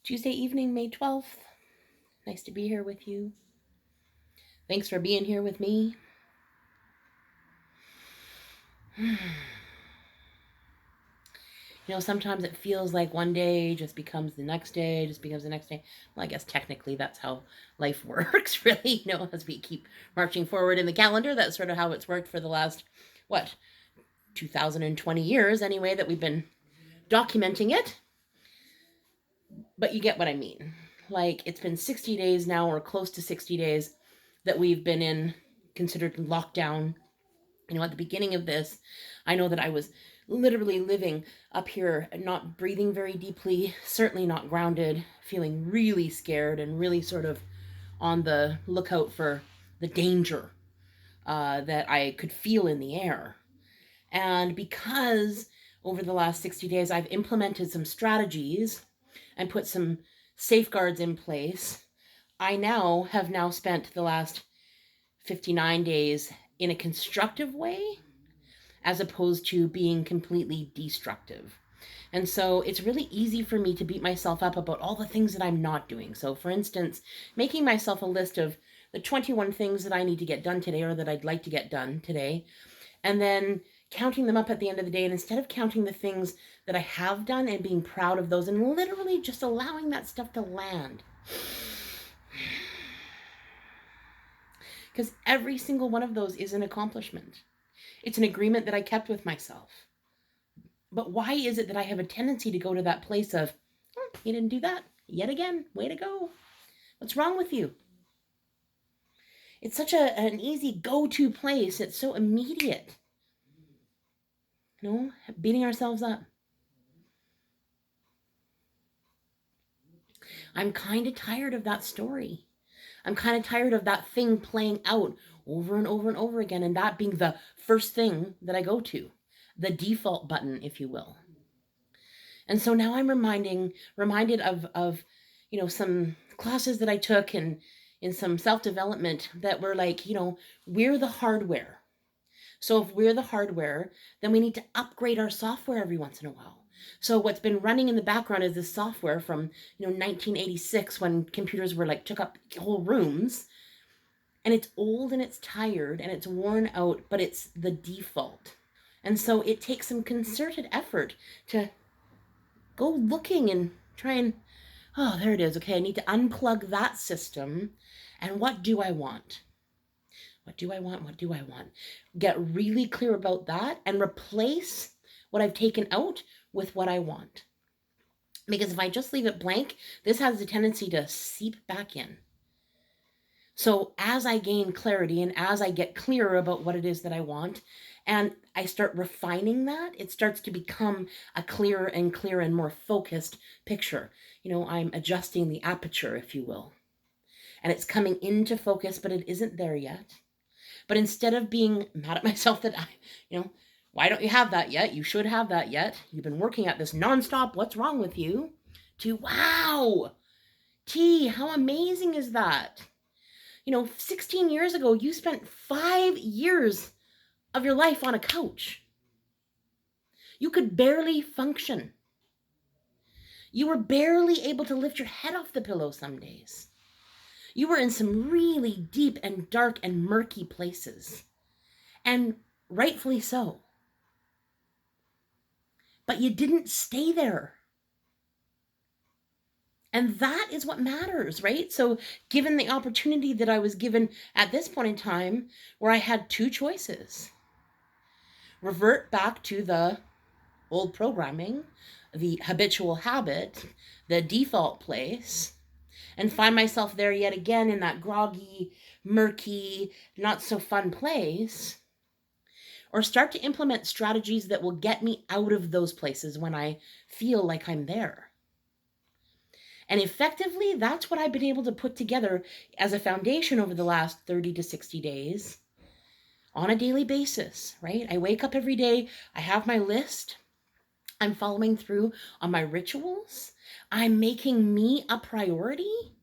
Tuesday evening, May 12th. Nice to be here with you. Thanks for being here with me. Sometimes it feels like one day just becomes the next day, just becomes the next day. Well, I guess technically that's how life works, really, as we keep marching forward in the calendar. That's sort of how it's worked for the last, 2020 years anyway, that we've been documenting it. But you get what I mean. Like, it's been 60 days now, or close to 60 days, that we've been in considered lockdown. At the beginning of this, I know that I was literally living up here, not breathing very deeply, certainly not grounded, feeling really scared and really sort of on the lookout for the danger that I could feel in the air. And because over the last 60 days, I've implemented some strategies and put some safeguards in place, I have now spent the last 59 days in a constructive way, as opposed to being completely destructive. And so it's really easy for me to beat myself up about all the things that I'm not doing. So, for instance, making myself a list of the 21 things that I need to get done today, or that I'd like to get done today, and then counting them up at the end of the day. And instead of counting the things that I have done and being proud of those, and literally just allowing that stuff to land. Because every single one of those is an accomplishment. It's an agreement that I kept with myself. But why is it that I have a tendency to go to that place of, you didn't do that yet again, way to go. What's wrong with you? It's such an easy go-to place. It's so immediate. Beating ourselves up. I'm kind of tired of that story. I'm kind of tired of that thing playing out over and over and over again, and that being the first thing that I go to, the default button, if you will. And so now I'm reminded of some classes that I took in some self-development that were like, we're the hardware. So if we're the hardware, then we need to upgrade our software every once in a while. So what's been running in the background is this software from 1986, when computers were took up whole rooms, and it's old and it's tired and it's worn out, but it's the default. And so it takes some concerted effort to go looking and try and, oh, there it is. Okay, I need to unplug that system. And what do I want? What do I want? What do I want? Get really clear about that and replace what I've taken out with what I want. Because if I just leave it blank, this has a tendency to seep back in. So as I gain clarity and as I get clearer about what it is that I want, and I start refining that, it starts to become a clearer and clearer and more focused picture. I'm adjusting the aperture, if you will. And it's coming into focus, but it isn't there yet. But instead of being mad at myself that why don't you have that yet? You should have that yet. You've been working at this nonstop. What's wrong with you? To, wow, T, how amazing is that? 16 years ago, you spent 5 years of your life on a couch. You could barely function. You were barely able to lift your head off the pillow some days. You were in some really deep and dark and murky places. And rightfully so. But you didn't stay there. And that is what matters, right? So given the opportunity that I was given at this point in time, where I had two choices: revert back to the old programming, the habitual habit, the default place, and find myself there yet again in that groggy, murky, not so fun place, or start to implement strategies that will get me out of those places when I feel like I'm there. And effectively, that's what I've been able to put together as a foundation over the last 30 to 60 days on a daily basis, right? I wake up every day, I have my list, I'm following through on my rituals, I'm making me a priority.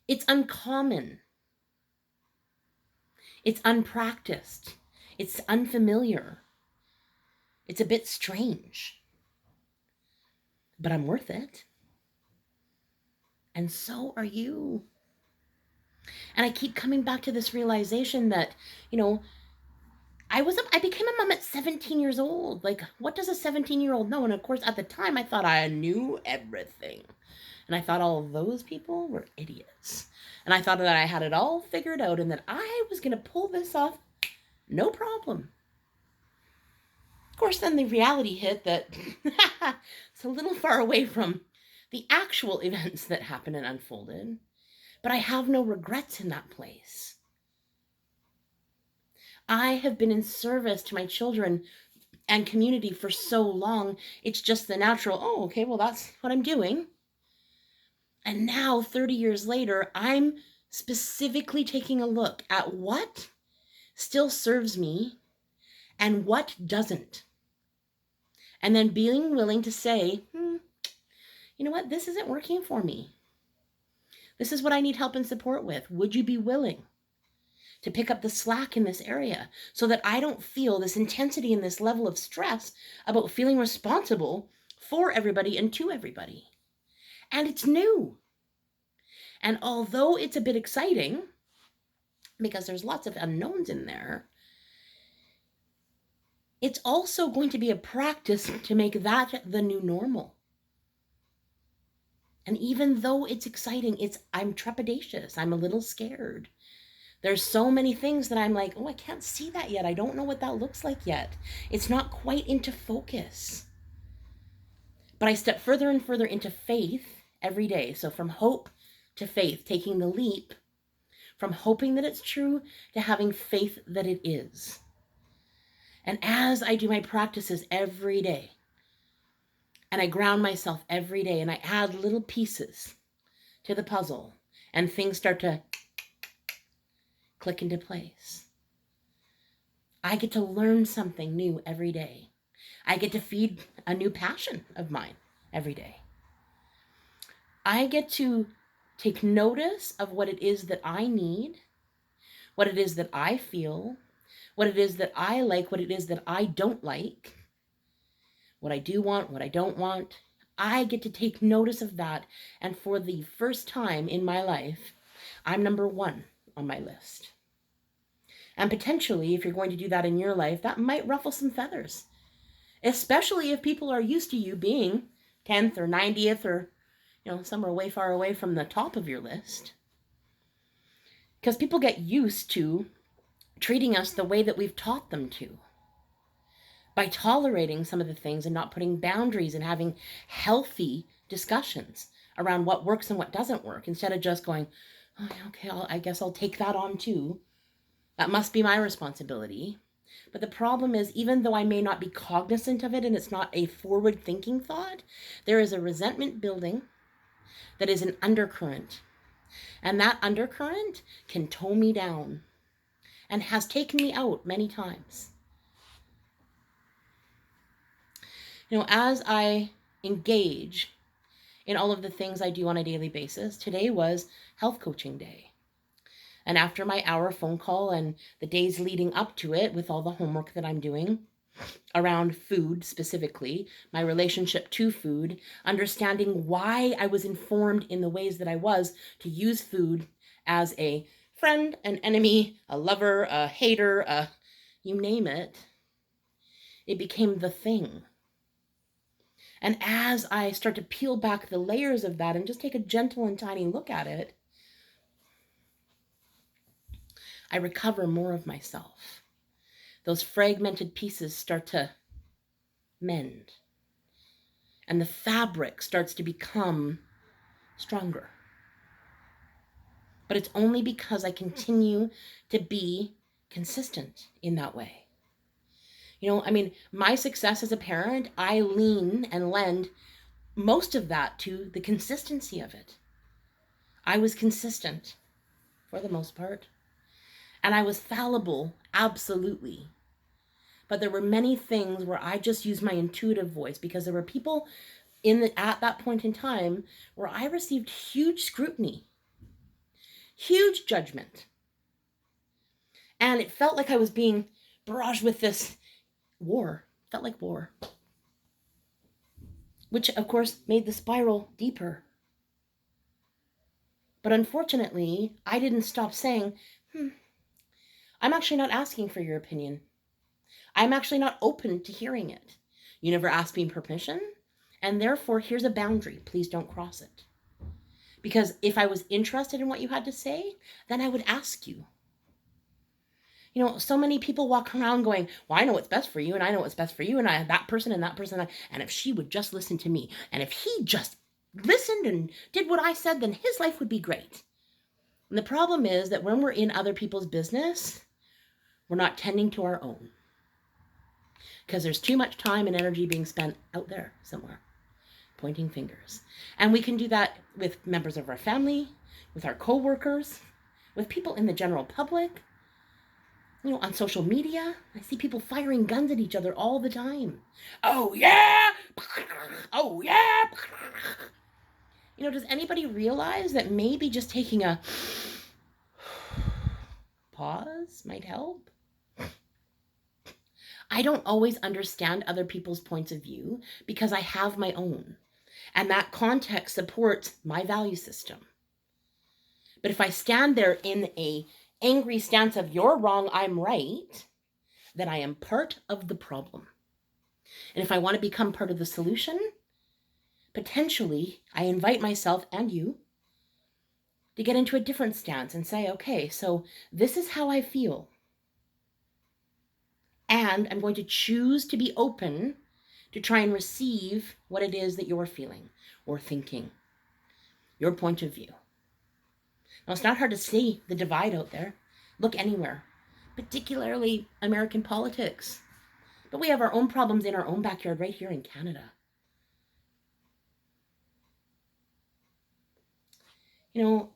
It's uncommon. It's unpracticed. It's unfamiliar. It's a bit strange. But I'm worth it. And so are you. And I keep coming back to this realization that, I became a mom at 17 years old. Like, what does a 17-year-old know? And of course, at the time, I thought I knew everything. And I thought all of those people were idiots. And I thought that I had it all figured out and that I was going to pull this off no problem. Of course, then the reality hit that it's a little far away from the actual events that happened and unfolded. But I have no regrets in that place. I have been in service to my children and community for so long. It's just the natural, oh, okay, well, that's what I'm doing. And now, 30 years later, I'm specifically taking a look at what still serves me and what doesn't. And then being willing to say, you know what, this isn't working for me. This is what I need help and support with. Would you be willing to pick up the slack in this area so that I don't feel this intensity and this level of stress about feeling responsible for everybody and to everybody? And it's new. And although it's a bit exciting, because there's lots of unknowns in there, it's also going to be a practice to make that the new normal. And even though it's exciting, I'm trepidatious. I'm a little scared. There's so many things that I'm like, oh, I can't see that yet. I don't know what that looks like yet. It's not quite into focus. But I step further and further into faith every day. So from hope to faith, taking the leap from hoping that it's true to having faith that it is. And as I do my practices every day, and I ground myself every day, and I add little pieces to the puzzle, and things start to click into place, I get to learn something new every day. I get to feed a new passion of mine every day. I get to take notice of what it is that I need, what it is that I feel, what it is that I like, what it is that I don't like, what I do want, what I don't want. I get to take notice of that. And for the first time in my life, I'm number 1 on my list. And potentially, if you're going to do that in your life, that might ruffle some feathers, especially if people are used to you being 10th or 90th or, somewhere way far away from the top of your list. Because people get used to treating us the way that we've taught them to, by tolerating some of the things and not putting boundaries and having healthy discussions around what works and what doesn't work, instead of just going, oh, okay, I guess I'll take that on too. That must be my responsibility. But the problem is, even though I may not be cognizant of it and it's not a forward-thinking thought, there is a resentment building that is an undercurrent. And that undercurrent can tow me down and has taken me out many times. As I engage in all of the things I do on a daily basis, today was health coaching day. And after my hour phone call and the days leading up to it, with all the homework that I'm doing around food specifically, my relationship to food, understanding why I was informed in the ways that I was to use food as a friend, an enemy, a lover, a hater, you name it, it became the thing. And as I start to peel back the layers of that and just take a gentle and tiny look at it, I recover more of myself. Those fragmented pieces start to mend. And the fabric starts to become stronger. But it's only because I continue to be consistent in that way. My success as a parent, I lean and lend most of that to the consistency of it. I was consistent for the most part. And I was fallible, absolutely. But there were many things where I just used my intuitive voice, because there were people at that point in time where I received huge scrutiny, huge judgment. And it felt like I was being barraged with this war. It felt like war. Which, of course, made the spiral deeper. But unfortunately, I didn't stop saying, I'm actually not asking for your opinion. I'm actually not open to hearing it. You never asked me permission, and therefore here's a boundary. Please don't cross it. Because if I was interested in what you had to say, then I would ask you. You know, so many people walk around going, well, I know what's best for you, and I know what's best for you, and I have that person and that person, and if she would just listen to me, and if he just listened and did what I said, then his life would be great. And the problem is that when we're in other people's business, we're not tending to our own. Because there's too much time and energy being spent out there somewhere, pointing fingers. And we can do that with members of our family, with our co-workers, with people in the general public, you know, on social media. I see people firing guns at each other all the time. Oh yeah! Oh yeah! You know, does anybody realize that maybe just taking a pause might help? I don't always understand other people's points of view because I have my own. And that context supports my value system. But if I stand there in a angry stance of you're wrong, I'm right, then I am part of the problem. And if I want to become part of the solution, potentially I invite myself and you to get into a different stance and say, okay, so this is how I feel. And I'm going to choose to be open to try and receive what it is that you're feeling or thinking, your point of view. Now, it's not hard to see the divide out there. Look anywhere, particularly American politics. But we have our own problems in our own backyard right here in Canada. You know,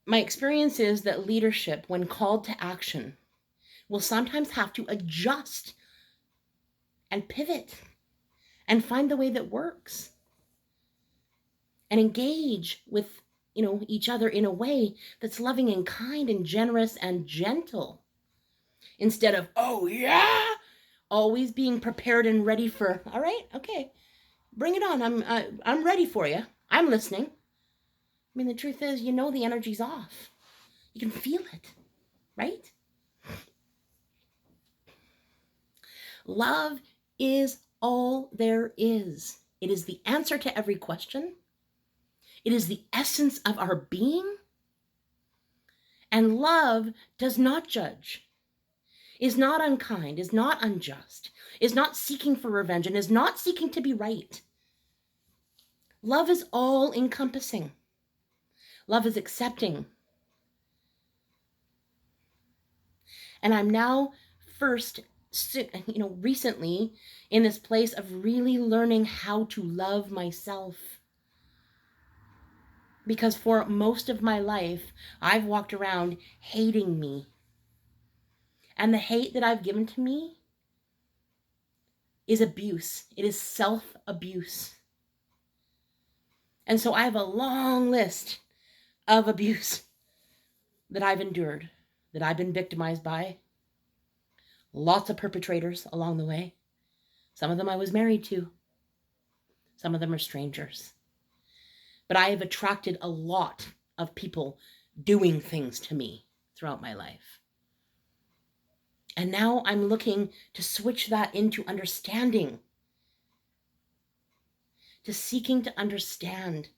my experience is that leadership, when called to action, will sometimes have to adjust and pivot and find the way that works and engage with, you know, each other in a way that's loving and kind and generous and gentle, instead of, oh yeah, always being prepared and ready for, all right, okay, bring it on. I'm ready for you. I'm listening. I mean, the truth is, you know, the energy's off. You can feel it, right? Love is all there is. It is the answer to every question. It is the essence of our being. And love does not judge, is not unkind, is not unjust, is not seeking for revenge, and is not seeking to be right. Love is all encompassing. Love is accepting. And I'm now recently in this place of really learning how to love myself. Because for most of my life, I've walked around hating me. And the hate that I've given to me is abuse. It is self-abuse. And so I have a long list of abuse that I've endured, that I've been victimized by. Lots of perpetrators along the way. Some of them I was married to. Some of them are strangers. But I have attracted a lot of people doing things to me throughout my life. And now I'm looking to switch that into understanding, to seeking to understand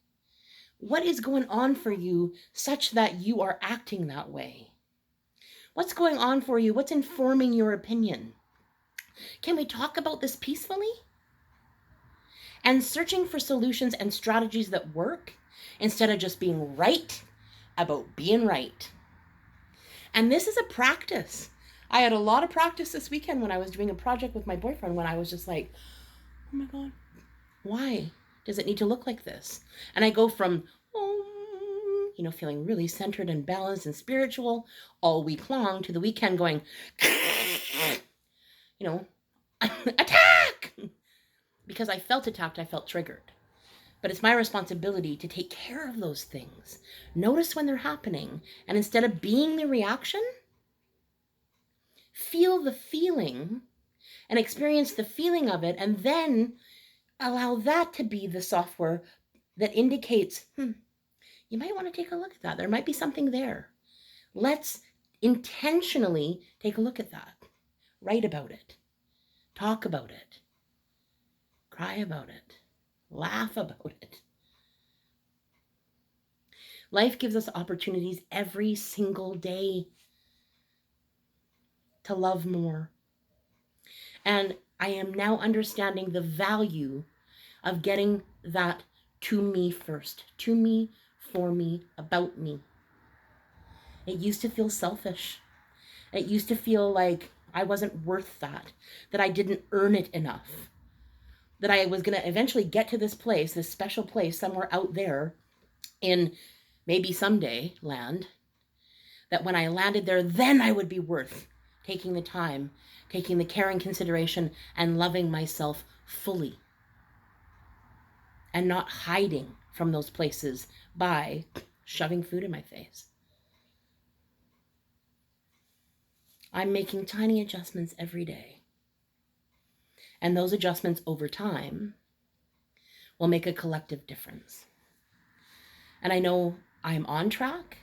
what is going on for you such that you are acting that way. What's going on for you? What's informing your opinion? Can we talk about this peacefully? And searching for solutions and strategies that work instead of just being right about being right. And this is a practice. I had a lot of practice this weekend when I was doing a project with my boyfriend, when I was just like, oh my God, why does it need to look like this? And I go from, feeling really centered and balanced and spiritual all week long, to the weekend going, attack! Because I felt attacked, I felt triggered. But it's my responsibility to take care of those things. Notice when they're happening. And instead of being the reaction, feel the feeling and experience the feeling of it, and then allow that to be the software that indicates, you might want to take a look at that. There might be something there. Let's intentionally take a look at that. Write about it. Talk about it. Cry about it. Laugh about it. Life gives us opportunities every single day to love more. And I am now understanding the value of getting that to me first. To me, for me, about me. It used to feel selfish. It used to feel like I wasn't worth that I didn't earn it enough, that I was going to eventually get to this place, this special place somewhere out there in maybe someday land, that when I landed there, then I would be worth taking the time, taking the care and consideration, and loving myself fully, and not hiding from those places by shoving food in my face. I'm making tiny adjustments every day. And those adjustments over time will make a collective difference. And I know I'm on track.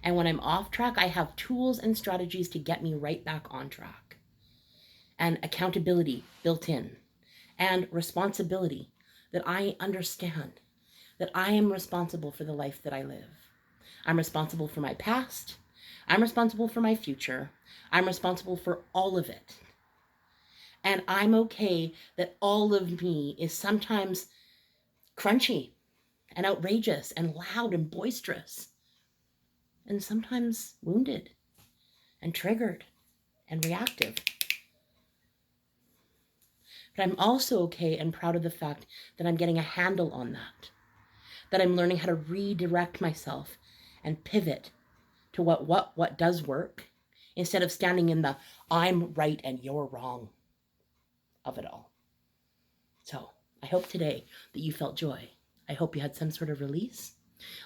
And when I'm off track, I have tools and strategies to get me right back on track. And accountability built in. And responsibility, that I understand that I am responsible for the life that I live. I'm responsible for my past. I'm responsible for my future. I'm responsible for all of it. And I'm okay that all of me is sometimes crunchy and outrageous and loud and boisterous, and sometimes wounded and triggered and reactive. But I'm also okay and proud of the fact that I'm getting a handle on that I'm learning how to redirect myself and pivot to what does work, instead of standing in the I'm right and you're wrong of it all. So I hope today that you felt joy. I hope you had some sort of release.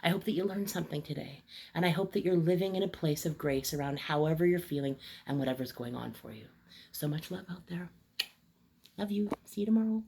I hope that you learned something today. And I hope that you're living in a place of grace around however you're feeling and whatever's going on for you. So much love out there. Love you. See you tomorrow.